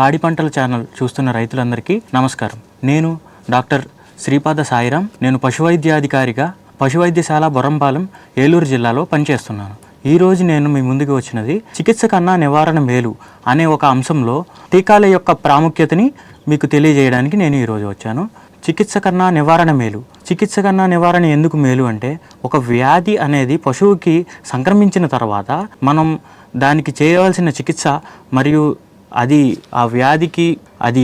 పాడి పంటల ఛానల్ చూస్తున్న రైతులందరికీ నమస్కారం. నేను డాక్టర్ శ్రీపాద సాయిరాం. నేను పశువైద్యాధికారిగా పశువైద్యశాల బొరంపాలెం ఏలూరు జిల్లాలో పనిచేస్తున్నాను. ఈరోజు నేను మీ ముందుకు వచ్చినది చికిత్స కన్నా నివారణ మేలు అనే ఒక అంశంలో టీకాల యొక్క ప్రాముఖ్యతని మీకు తెలియజేయడానికి నేను ఈరోజు వచ్చాను. చికిత్స కన్నా నివారణ మేలు. చికిత్స కన్నా నివారణ ఎందుకు మేలు అంటే, ఒక వ్యాధి అనేది పశువుకి సంక్రమించిన తర్వాత మనం దానికి చేయవలసిన చికిత్స మరియు ఆ వ్యాధికి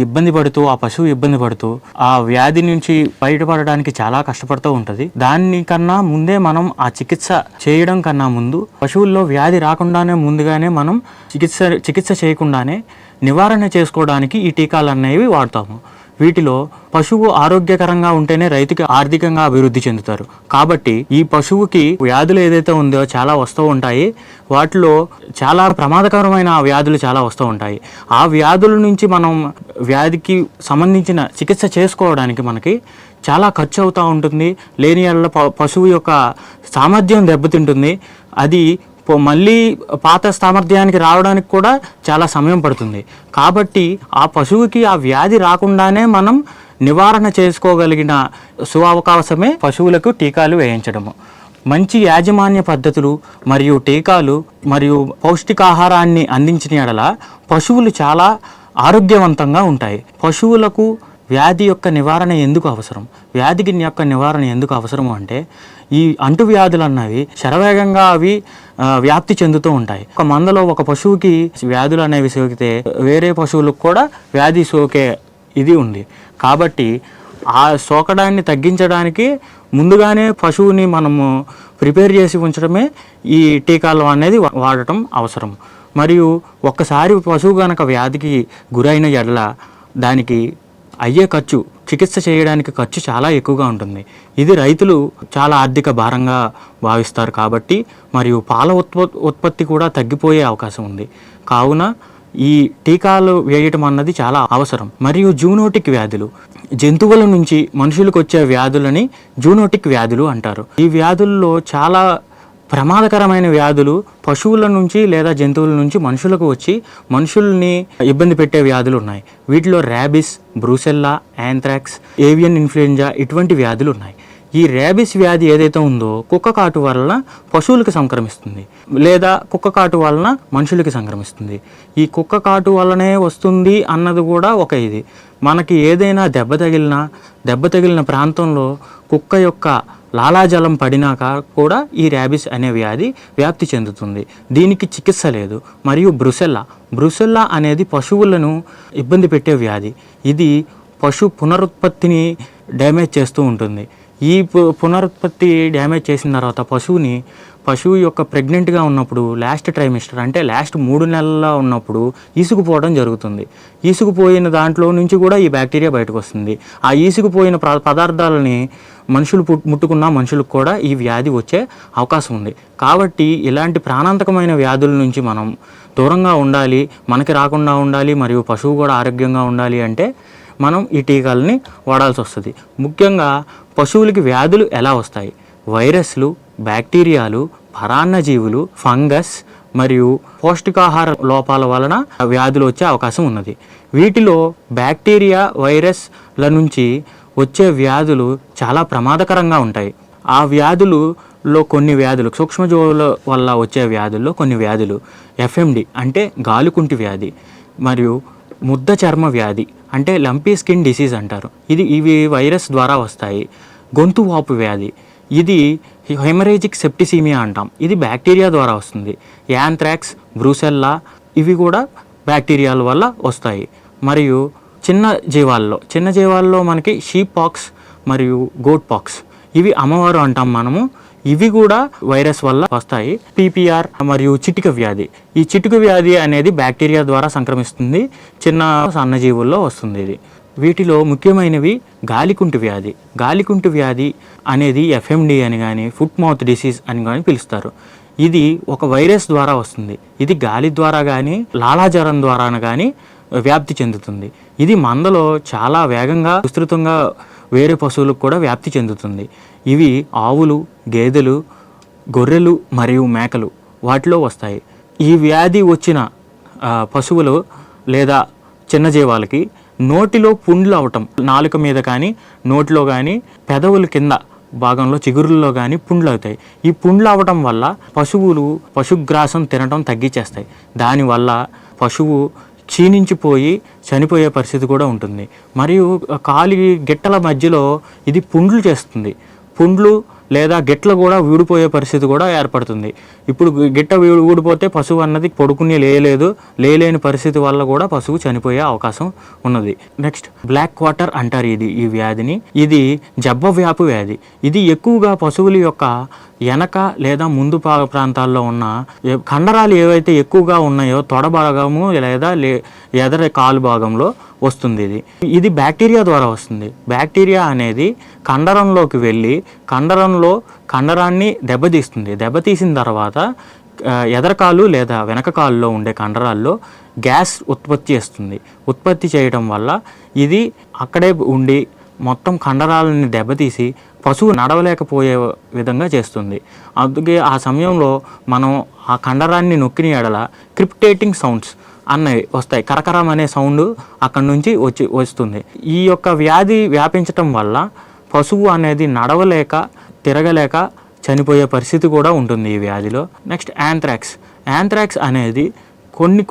ఇబ్బంది పడుతూ, ఆ పశువు ఇబ్బంది పడుతూ ఆ వ్యాధి నుంచి బయటపడడానికి చాలా కష్టపడుతూ ఉంటుంది. దానికన్నా ముందే మనం ఆ చికిత్స చేయడం కన్నా ముందు పశువుల్లో వ్యాధి రాకుండానే ముందుగానే మనం చికిత్స చేయకుండానే నివారణ చేసుకోవడానికి ఈ టీకాలు అనేవి వాడతాము. వీటిలో పశువు ఆరోగ్యకరంగా ఉంటేనే రైతుకి ఆర్థికంగా అభివృద్ధి చెందుతారు. కాబట్టి ఈ పశువుకి వ్యాధులు ఏదైతే ఉందో చాలా వస్తూ ఉంటాయి. వాటిలో చాలా ప్రమాదకరమైన వ్యాధులు చాలా వస్తూ ఉంటాయి. ఆ వ్యాధుల నుంచి మనం వ్యాధికి సంబంధించిన చికిత్స చేసుకోవడానికి మనకి చాలా ఖర్చు అవుతూ ఉంటుంది. లేని యెడల పశువు యొక్క సామర్థ్యం దెబ్బతింటుంది. అది మళ్ళీ పాత సామర్థ్యానికి రావడానికి కూడా చాలా సమయం పడుతుంది. కాబట్టి ఆ పశువుకి ఆ వ్యాధి రాకుండానే మనం నివారణ చేసుకోగలిగిన సువకాశమే పశువులకు టీకాలు వేయించడము. మంచి యాజమాన్య పద్ధతులు మరియు టీకాలు మరియు పౌష్టికాహారాన్ని అందించిన యెడల పశువులు చాలా ఆరోగ్యవంతంగా ఉంటాయి. పశువులకు వ్యాధి యొక్క నివారణ ఎందుకు అవసరం? వ్యాధికి యొక్క నివారణ ఎందుకు అవసరం అంటే, ఈ అంటువ్యాధులు అన్నవి శరవేగంగా అవి వ్యాప్తి చెందుతూ ఉంటాయి. ఒక మందలో ఒక పశువుకి వ్యాధులు అనేవి సోకితే వేరే పశువులకు కూడా వ్యాధి సోకే ఇది ఉంది. కాబట్టి ఆ సోకడాన్ని తగ్గించడానికి ముందుగానే పశువుని మనము ప్రిపేర్ చేసి ఉంచడమే ఈ టీకాలు అనేది వాడటం అవసరం. మరియు ఒక్కసారి పశువు కనుక వ్యాధికి గురైన యెడల దానికి అయ్యే ఖర్చు, చికిత్స చేయడానికి ఖర్చు చాలా ఎక్కువగా ఉంటుంది. ఇది రైతులు చాలా ఆర్థిక భారంగా భావిస్తారు. కాబట్టి మరియు పాల ఉత్పత్తి కూడా తగ్గిపోయే అవకాశం ఉంది. కావున ఈ టీకాలు వేయటం అన్నది చాలా అవసరం. మరియు జూనోటిక్ వ్యాధులు, జంతువుల నుంచి మనుషులకు వచ్చే వ్యాధులని జూనోటిక్ వ్యాధులు అంటారు. ఈ వ్యాధుల్లో చాలా ప్రమాదకరమైన వ్యాధులు పశువుల నుంచి లేదా జంతువుల నుంచి మనుషులకు వచ్చి మనుషుల్ని ఇబ్బంది పెట్టే వ్యాధులు ఉన్నాయి. వీటిలో rabies, Brucella, anthrax, avian influenza ఇటువంటి వ్యాధులు ఉన్నాయి. ఈ ర్యాబిస్ వ్యాధి ఏదైతే ఉందో కుక్క కాటు వలన పశువులకు సంక్రమిస్తుంది, లేదా కుక్క కాటు వలన మనుషులకి సంక్రమిస్తుంది. ఈ కుక్క కాటు వలనే వస్తుంది అన్నది కూడా ఒక ఇది. మనకి ఏదైనా దెబ్బ తగిలిన ప్రాంతంలో కుక్క యొక్క లాలాజలం పడినాక కూడా ఈ ర్యాబిస్ అనే వ్యాధి వ్యాప్తి చెందుతుంది. దీనికి చికిత్స లేదు. మరియు బ్రుసెల్లా అనేది పశువులను ఇబ్బంది పెట్టే వ్యాధి. ఇది పశు పునరుత్పత్తిని డ్యామేజ్ చేస్తూ ఉంటుంది. ఈ పునరుత్పత్తి డ్యామేజ్ చేసిన తర్వాత పశువు యొక్క ప్రెగ్నెంట్గా ఉన్నప్పుడు లాస్ట్ ట్రైమిస్టర్ అంటే లాస్ట్ 3 నెలల్లో ఉన్నప్పుడు ఈసుకుపోవడం జరుగుతుంది. ఈసుకుపోయిన దాంట్లో నుంచి కూడా ఈ బ్యాక్టీరియా బయటకు వస్తుంది. ఆ ఈసుకుపోయిన పదార్థాలని మనుషులు ముట్టుకున్న మనుషులకు కూడా ఈ వ్యాధి వచ్చే అవకాశం ఉంది. కాబట్టి ఇలాంటి ప్రాణాంతకమైన వ్యాధుల నుంచి మనం దూరంగా ఉండాలి, మనకి రాకుండా ఉండాలి, మరియు పశువు కూడా ఆరోగ్యంగా ఉండాలి అంటే మనం ఈ టీకాలని వాడాల్సి వస్తుంది. ముఖ్యంగా పశువులకి వ్యాధులు ఎలా వస్తాయి? వైరస్లు, బ్యాక్టీరియాలు, పరాన్నజీవులు, ఫంగస్ మరియు పౌష్టికాహార లోపాల వలన వ్యాధులు వచ్చే అవకాశం ఉన్నది. వీటిలో బ్యాక్టీరియా, వైరస్ల నుంచి వచ్చే వ్యాధులు చాలా ప్రమాదకరంగా ఉంటాయి. ఆ వ్యాధులలో కొన్ని వ్యాధులు, సూక్ష్మజీవుల వల్ల వచ్చే వ్యాధుల్లో కొన్ని వ్యాధులు ఎఫ్ఎండి అంటే గాలికుంటి వ్యాధి, మరియు ముద్ద చర్మ వ్యాధి అంటే లంపీ స్కిన్ డిసీజ్ అంటారు. ఇవి వైరస్ ద్వారా వస్తాయి. గొంతు వాపు వ్యాధి, ఇది హెమరేజిక్ సెప్టిసీమియా అంటాం. ఇది బ్యాక్టీరియా ద్వారా వస్తుంది. యాంథ్రాక్స్, బ్రూసెల్లా ఇవి కూడా బ్యాక్టీరియాల వల్ల వస్తాయి. మరియు చిన్న జీవాల్లో మనకి షీప్ పాక్స్ మరియు గోట్ పాక్స్, ఇవి అమ్మవారు అంటాం మనము. ఇవి కూడా వైరస్ వల్ల వస్తాయి. పీపీఆర్ మరియు చిటిక వ్యాధి, ఈ చిటిక వ్యాధి అనేది బ్యాక్టీరియా ద్వారా సంక్రమిస్తుంది. చిన్న సన్నజీవుల్లో వస్తుంది ఇది. వీటిలో ముఖ్యమైనవి గాలికుంటి వ్యాధి అనేది ఎఫ్ఎండి అని కానీ ఫుట్ మౌత్ డిసీజ్ అని కానీ పిలుస్తారు. ఇది ఒక వైరస్ ద్వారా వస్తుంది. ఇది గాలి ద్వారా కానీ లాలాజలం ద్వారా కానీ వ్యాప్తి చెందుతుంది. ఇది మందలో చాలా వేగంగా విస్తృతంగా వేరే పశువులకు కూడా వ్యాప్తి చెందుతుంది. ఇవి ఆవులు, గేదెలు, గొర్రెలు మరియు మేకలు వాటిలో వస్తాయి. ఈ వ్యాధి వచ్చిన పశువులు లేదా చిన్న జీవాలకి నోటిలో పుండ్లు అవటం, నాలుక మీద కానీ నోటిలో కానీ పెదవుల కింద భాగంలో చిగురుల్లో కానీ పుండ్లు అవుతాయి. ఈ పుండ్లు అవ్వటం వల్ల పశుగ్రాసం తినటం తగ్గించేస్తాయి. దానివల్ల పశువు క్షీణించిపోయి చనిపోయే పరిస్థితి కూడా ఉంటుంది. మరియు కాలి గిట్టల మధ్యలో ఇది పుండ్లు చేస్తుంది. పుండ్లు లేదా గిట్టలు కూడా ఊడిపోయే పరిస్థితి కూడా ఏర్పడుతుంది. ఇప్పుడు గిట్ట ఊడిపోతే పశువు అన్నది పడుకుని లేలేని పరిస్థితి వల్ల కూడా పశువు చనిపోయే అవకాశం ఉన్నది. నెక్స్ట్ బ్లాక్ క్వార్టర్ అంటారు ఈ వ్యాధిని. ఇది జబ్బవ్యాపు వ్యాధి. ఇది ఎక్కువగా పశువుల యొక్క వెనక లేదా ముందు ప్రాంతాల్లో ఉన్న కండరాలు ఏవైతే ఎక్కువగా ఉన్నాయో తొడ భాగము లేదా ఎదర కాలు భాగంలో వస్తుంది. ఇది బ్యాక్టీరియా ద్వారా వస్తుంది. బ్యాక్టీరియా అనేది కండరంలోకి వెళ్ళి కండరాన్ని దెబ్బతీస్తుంది. దెబ్బతీసిన తర్వాత ఎదరకాలు లేదా వెనక కాలులో ఉండే కండరాల్లో గ్యాస్ ఉత్పత్తి చేయడం వల్ల ఇది అక్కడే ఉండి మొత్తం కండరాలని దెబ్బతీసి పశువు నడవలేకపోయే విధంగా చేస్తుంది. అందుకే ఆ సమయంలో మనం ఆ కండరాన్ని నొక్కిన ఎడల క్రిప్టేటింగ్ సౌండ్స్ అన్నవి వస్తాయి. కరకరం అనే సౌండ్ అక్కడి నుంచి వస్తుంది. ఈ యొక్క వ్యాధి వ్యాపించటం వల్ల పశువు అనేది నడవలేక తిరగలేక చనిపోయే పరిస్థితి కూడా ఉంటుంది ఈ వ్యాధిలో. నెక్స్ట్ యాంథ్రాక్స్ అనేది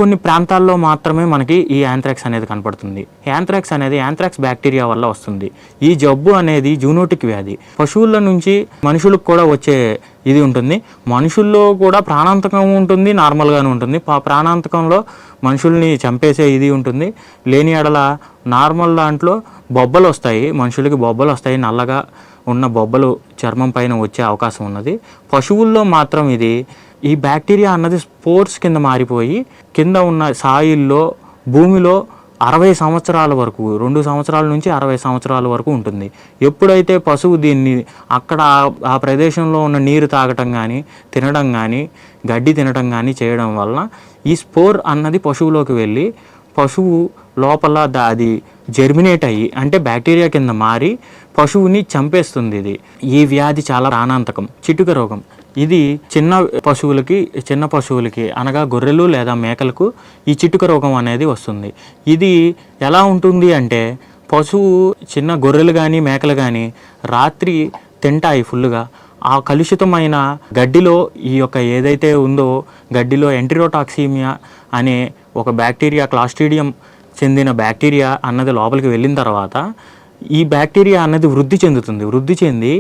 కొన్ని ప్రాంతాల్లో మాత్రమే మనకి ఈ యాంథ్రాక్స్ అనేది కనపడుతుంది. యాంథ్రాక్స్ బ్యాక్టీరియా వల్ల వస్తుంది. ఈ జబ్బు అనేది జూనోటిక్ వ్యాధి. పశువుల నుంచి మనుషులకు కూడా వచ్చే ఇది ఉంటుంది. మనుషుల్లో కూడా ప్రాణాంతకం ఉంటుంది, నార్మల్గానే ఉంటుంది. ప్రాణాంతకంలో మనుషుల్ని చంపేసే ఇది ఉంటుంది. లేని ఎడల నార్మల్ దాంట్లో బొబ్బలు వస్తాయి, మనుషులకి బొబ్బలు వస్తాయి. నల్లగా ఉన్న బొబ్బలు చర్మం పైన వచ్చే అవకాశం ఉన్నది. పశువుల్లో మాత్రం ఈ బ్యాక్టీరియా అన్నది స్పోర్స్ కింద మారిపోయి కింద ఉన్న సాయిల్లో భూమిలో 60 సంవత్సరాల వరకు 2 సంవత్సరాల నుంచి 60 సంవత్సరాల వరకు ఉంటుంది. ఎప్పుడైతే పశువు దీన్ని అక్కడ ఆ ప్రదేశంలో ఉన్న నీరు తాగటం కానీ తినడం కానీ గడ్డి తినడం కానీ చేయడం వలన ఈ స్పోర్ అన్నది పశువులోకి వెళ్ళి పశువు లోపల అది జెర్మినేట్ అయ్యి అంటే బ్యాక్టీరియా కింద మారి పశువుని చంపేస్తుంది. ఈ వ్యాధి చాలా ప్రాణాంతకం. చిటుక రోగం. ఇది చిన్న పశువులకి అనగా గొర్రెలు లేదా మేకలకు ఈ చిటుక రోగం అనేది వస్తుంది. ఇది ఎలా ఉంటుంది అంటే పశువు చిన్న గొర్రెలు కానీ మేకలు కానీ రాత్రి తింటాయి ఫుల్గా. ఆ కలుషితమైన గడ్డిలో ఈ యొక్క ఏదైతే ఉందో గడ్డిలో ఎంటెరోటాక్సిమియా అనే ఒక బ్యాక్టీరియా, క్లాస్ట్రీడియం చెందిన బ్యాక్టీరియా అన్నది లోపలికి వెళ్ళిన తర్వాత ఈ బ్యాక్టీరియా అన్నది వృద్ధి చెంది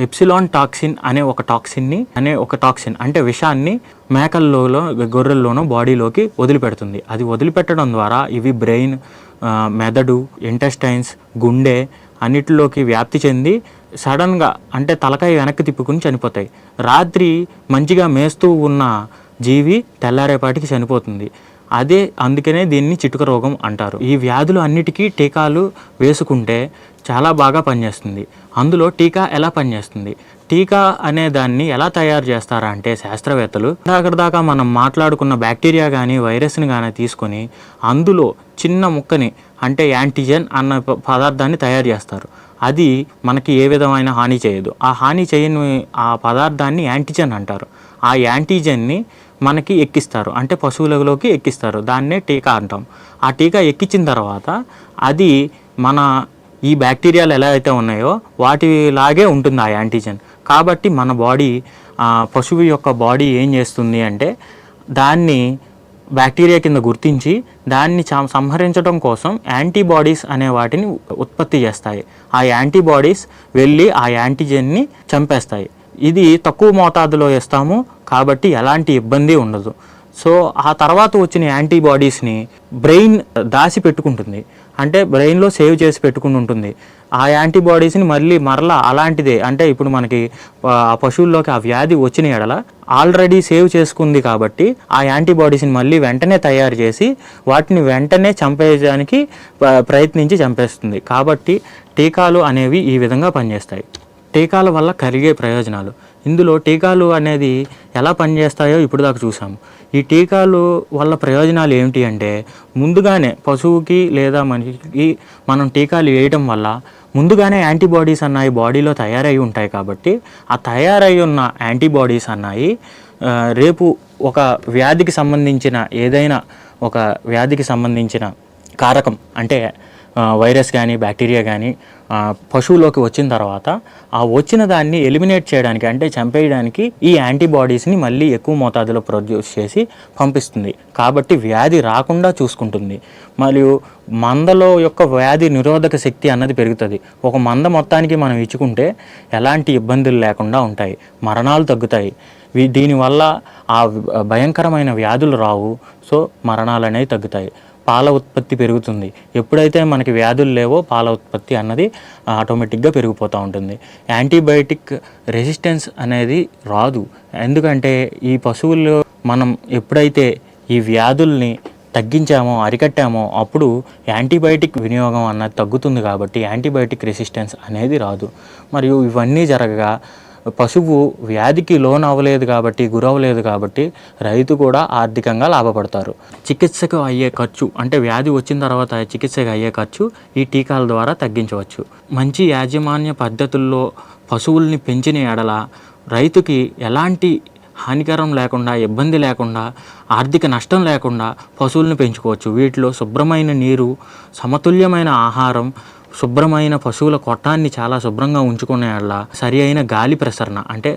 ఎప్సిలాన్ టాక్సిన్ అనే ఒక టాక్సిన్ అంటే విషాన్ని మేకల్లోనో గొర్రెల్లోనో బాడీలోకి వదిలిపెడుతుంది. అది వదిలిపెట్టడం ద్వారా ఇవి బ్రెయిన్, మెదడు, ఇంటెస్టైన్స్, గుండె అన్నిటిలోకి వ్యాప్తి చెంది సడన్గా అంటే తలకాయ వెనక్కి తిప్పుకుని చనిపోతాయి. రాత్రి మంచిగా మేస్తూ ఉన్న జీవి తెల్లారేపాటికి చనిపోతుంది. అందుకనే దీన్ని చిటుక రోగం అంటారు. ఈ వ్యాధులు అన్నిటికీ టీకాలు వేసుకుంటే చాలా బాగా పనిచేస్తుంది. అందులో టీకా ఎలా పనిచేస్తుంది, టీకా అనే దాన్ని ఎలా తయారు చేస్తారా అంటే శాస్త్రవేత్తలు దాకా మనం మాట్లాడుకున్న బ్యాక్టీరియా కానీ వైరస్ని కానీ తీసుకొని అందులో చిన్న ముక్కని అంటే యాంటీజెన్ అన్న పదార్థాన్ని తయారు చేస్తారు. అది మనకి ఏ విధమైన హాని చేయదు. ఆ హాని చేయని ఆ పదార్థాన్ని యాంటీజెన్ అంటారు. ఆ యాంటీజెన్ని మనకి ఎక్కిస్తారు అంటే పశువులలోకి ఎక్కిస్తారు. దాన్నే టీకా అంటాం. ఆ టీకా ఎక్కించిన తర్వాత అది మన ఈ బ్యాక్టీరియాలు ఎలా అయితే ఉన్నాయో వాటిలాగే ఉంటుంది ఆ యాంటీజెన్. కాబట్టి మన బాడీ పశువు యొక్క బాడీ ఏం చేస్తుంది అంటే దాన్ని బ్యాక్టీరియా కింద గుర్తించి దాన్ని సంహరించడం కోసం యాంటీబాడీస్ అనే వాటిని ఉత్పత్తి చేస్తాయి. ఆ యాంటీబాడీస్ వెళ్ళి ఆ యాంటీజెన్ని చంపేస్తాయి. ఇది తక్కువ మోతాదులో ఇస్తాము కాబట్టి ఎలాంటి ఇబ్బంది ఉండదు. సో ఆ తర్వాత వచ్చిన యాంటీబాడీస్ని బ్రెయిన్ దాచి పెట్టుకుంటుంది అంటే బ్రెయిన్లో సేవ్ చేసి పెట్టుకుని ఉంటుంది. ఆ యాంటీబాడీస్ని మరలా అలాంటిదే అంటే ఇప్పుడు మనకి ఆ పశువుల్లోకి ఆ వ్యాధి వచ్చిన ఎడల ఆల్రెడీ సేవ్ చేసుకుంది కాబట్టి ఆ యాంటీబాడీస్ని మళ్ళీ వెంటనే తయారు చేసి వాటిని వెంటనే చంపేయడానికి ప్రయత్నించి చంపేస్తుంది. కాబట్టి టీకాలు అనేవి ఈ విధంగా పనిచేస్తాయి. టీకాల వల్ల కలిగే ప్రయోజనాలు. ఇందులో టీకాలు అనేది ఎలా పనిచేస్తాయో ఇప్పుడు దాకా చూసాము. ఈ టీకాలు వల్ల ప్రయోజనాలు ఏమిటి అంటే ముందుగానే పశువుకి లేదా మనిషికి మనం టీకాలు వేయడం వల్ల ముందుగానే యాంటీబాడీస్ అన్నాయి బాడీలో తయారై ఉంటాయి. కాబట్టి ఆ తయారై ఉన్న యాంటీబాడీస్ అన్నాయి రేపు ఒక వ్యాధికి సంబంధించిన కారకం అంటే వైరస్ కానీ బ్యాక్టీరియా కానీ పశువులోకి వచ్చిన తర్వాత ఆ వచ్చిన దాన్ని ఎలిమినేట్ చేయడానికి అంటే చంపేయడానికి ఈ యాంటీబాడీస్ని మళ్ళీ ఎక్కువ మోతాదులో ప్రొడ్యూస్ చేసి పంపిస్తుంది. కాబట్టి వ్యాధి రాకుండా చూసుకుంటుంది. మరియు మందలో యొక్క వ్యాధి నిరోధక శక్తి అన్నది పెరుగుతుంది. ఒక మంద మొత్తానికి మనం ఇచ్చుకుంటే ఎలాంటి ఇబ్బందులు లేకుండా ఉంటాయి, మరణాలు తగ్గుతాయి. దీనివల్ల ఆ భయంకరమైన వ్యాధులు రావు. సో మరణాలు అనేవి తగ్గుతాయి, పాల ఉత్పత్తి పెరుగుతుంది. ఎప్పుడైతే మనకి వ్యాధులు లేవో పాల ఉత్పత్తి అన్నది ఆటోమేటిక్గా పెరిగిపోతూ ఉంటుంది. యాంటీబయాటిక్ రెసిస్టెన్స్ అనేది రాదు. ఎందుకంటే ఈ పశువుల్లో మనం ఎప్పుడైతే ఈ వ్యాధుల్ని తగ్గించామో అరికట్టామో అప్పుడు యాంటీబయాటిక్ వినియోగం అన్నది తగ్గుతుంది. కాబట్టి యాంటీబయాటిక్ రెసిస్టెన్స్ అనేది రాదు. మరియు ఇవన్నీ జరగగా పశువు వ్యాధికి లోన్ అవ్వలేదు కాబట్టి, గురవ్వలేదు కాబట్టి రైతు కూడా ఆర్థికంగా లాభపడతారు. చికిత్సకు అయ్యే ఖర్చు అంటే వ్యాధి వచ్చిన తర్వాత చికిత్సకు అయ్యే ఖర్చు ఈ టీకాల ద్వారా తగ్గించవచ్చు. మంచి యాజమాన్య పద్ధతుల్లో పశువుల్ని పెంచిన ఎడల రైతుకి ఎలాంటి హానికరం లేకుండా, ఇబ్బంది లేకుండా, ఆర్థిక నష్టం లేకుండా పశువులను పెంచుకోవచ్చు. వీటిలో శుభ్రమైన నీరు, సమతుల్యమైన ఆహారం, శుభ్రమైన పశువుల కొట్టాన్ని చాలా శుభ్రంగా ఉంచుకునే వల్ల సరి అయిన గాలి ప్రసరణ అంటే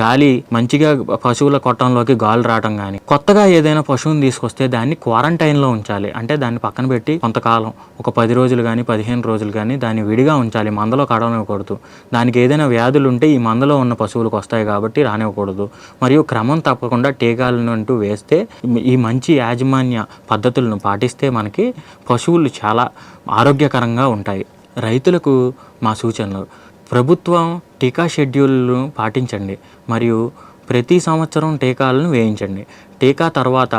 గాలి మంచిగా పశువుల కొట్టంలోకి గాలి రావడం కానీ, కొత్తగా ఏదైనా పశువుని తీసుకొస్తే దాన్ని క్వారంటైన్లో ఉంచాలి. అంటే దాన్ని పక్కన పెట్టి కొంతకాలం ఒక 10 రోజులు కానీ 15 రోజులు కానీ దాన్ని విడిగా ఉంచాలి, మందలో కడవనివ్వకూడదు. దానికి ఏదైనా వ్యాధులు ఉంటే ఈ మందలో ఉన్న పశువులకు వస్తాయి కాబట్టి రానివ్వకూడదు. మరియు క్రమం తప్పకుండా టీకాలను అంటూ వేస్తే ఈ మంచి యాజమాన్య పద్ధతులను పాటిస్తే మనకి పశువులు చాలా ఆరోగ్యకరంగా ఉంటాయి. రైతులకు మా సూచనలు: ప్రభుత్వం టీకా షెడ్యూల్ను పాటించండి మరియు ప్రతి సంవత్సరం టీకాలను వేయించండి. టీకా తర్వాత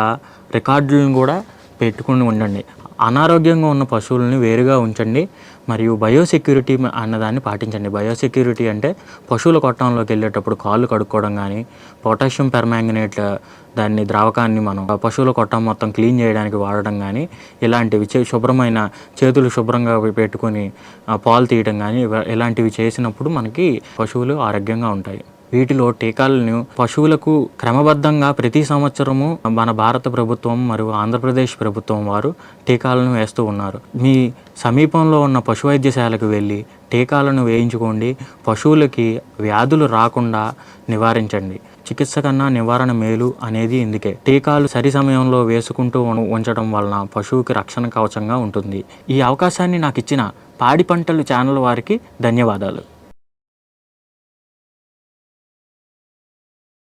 రికార్డులను కూడా పెట్టుకుని ఉండండి. అనారోగ్యంగా ఉన్న పశువులని వేరుగా ఉంచండి మరియు బయోసెక్యూరిటీ అన్నదాన్ని పాటించండి. బయోసెక్యూరిటీ అంటే పశువుల కొట్టంలోకి వెళ్ళేటప్పుడు కాళ్ళు కడుక్కోవడం కానీ, పొటాషియం పెర్మాంగనేట్ దాన్ని ద్రావకాన్ని మనం పశువుల కొట్టం మొత్తం క్లీన్ చేయడానికి వాడడం కానీ, ఇలాంటివి శుభ్రమైన చేతులు శుభ్రంగా పెట్టుకొని పాలు తీయడం కానీ ఇలాంటివి చేసినప్పుడు మనకి పశువులు ఆరోగ్యంగా ఉంటాయి. వీటిలో టీకాలను పశువులకు క్రమబద్ధంగా ప్రతి సంవత్సరము మన భారత ప్రభుత్వం మరియు ఆంధ్రప్రదేశ్ ప్రభుత్వం వారు టీకాలను వేస్తూ ఉన్నారు. మీ సమీపంలో ఉన్న పశు వైద్యశాలకు వెళ్ళి టీకాలను వేయించుకోండి. పశువులకి వ్యాధులు రాకుండా నివారించండి. చికిత్స కన్నా నివారణ మేలు అనేది ఇందుకే. టీకాలు సరి సమయంలో వేసుకుంటూ ఉంచడం వలన పశువుకి రక్షణ కవచంగా ఉంటుంది. ఈ అవకాశాన్ని నాకు ఇచ్చిన పాడి పంటలు ఛానల్ వారికి ధన్యవాదాలు.